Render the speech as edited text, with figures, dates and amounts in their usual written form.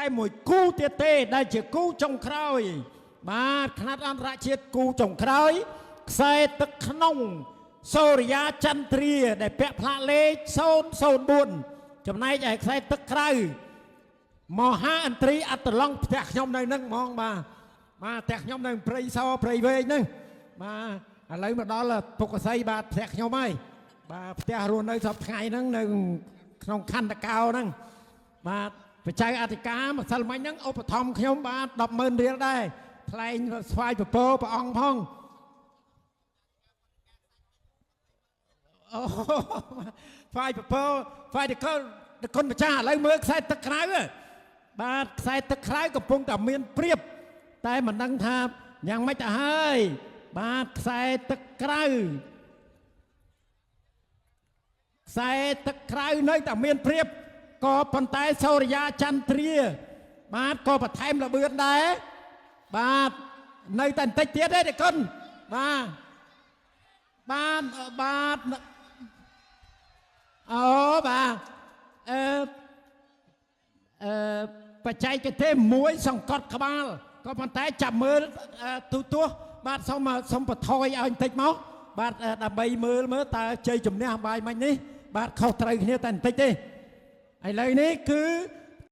តែមួយគូទៀតទេដែលជាគូចុងក្រោយបាទខ្នាតអន្តរជាតិគូចុងក្រោយខ្សែទឹកក្នុងសូរិយាចន្ទ្រាដែលពាក់ផ្លាកលេខ004ចំណែកឯខ្សែទឹកក្រៅមហាអន្ត្រីអត្តឡង់ផ្ទះខ្ញុំនៅនឹងហ្មងបាទផ្ទះខ្ញុំនៅព្រៃសព្រៃវែងហ្នឹងបាទឥឡូវមកដល់ពុកកសីបាទផ្ទះខ្ញុំហើយបាទផ្ទះរស់នៅសពថ្ងៃហ្នឹងនៅក្នុងខណ្ឌតកោហ្នឹងបាទបច្ច័យអធិការម្សិលមិញហ្នឹងឧបត្ថម្ភខ្ញុំបាទ 100000 រៀលដែរថ្លែងស្វាយពពកព្រះអង្គផងអូស្វាយពពកស្វាយតកគុណម្ចាស់ឥឡូវមើលខ្សែទឹកក្រៅបាទខ្សែទឹកក្រៅកំពុងតែមានព្រៀបតែមិនដឹងថាយ៉ាងម៉េចទៅហើយបាទខ្សែទឹកក្រៅខ្សែទឹកក្រៅនៅតែមានព្រៀបក៏ប៉ុន្តែសូរិយាចន្ទ្រាបាទក៏បន្ថែមលបឿនដែរបាទនៅតែបន្តិចទៀតទេតគុណបាទអូបាទបច្ចេកទេសមួយសង្កត់ក្បាលក៏ប៉ុន្តែចាំមើលទូទាស់បាទសូមបន្ថយឲ្យបន្តិចមកបាទដើម្បីមើលតើជ័យជំនះបាយមិញនេះបាទខុសត្រូវគ្នាតែបន្តិចទេឥឡូវនេះគឺ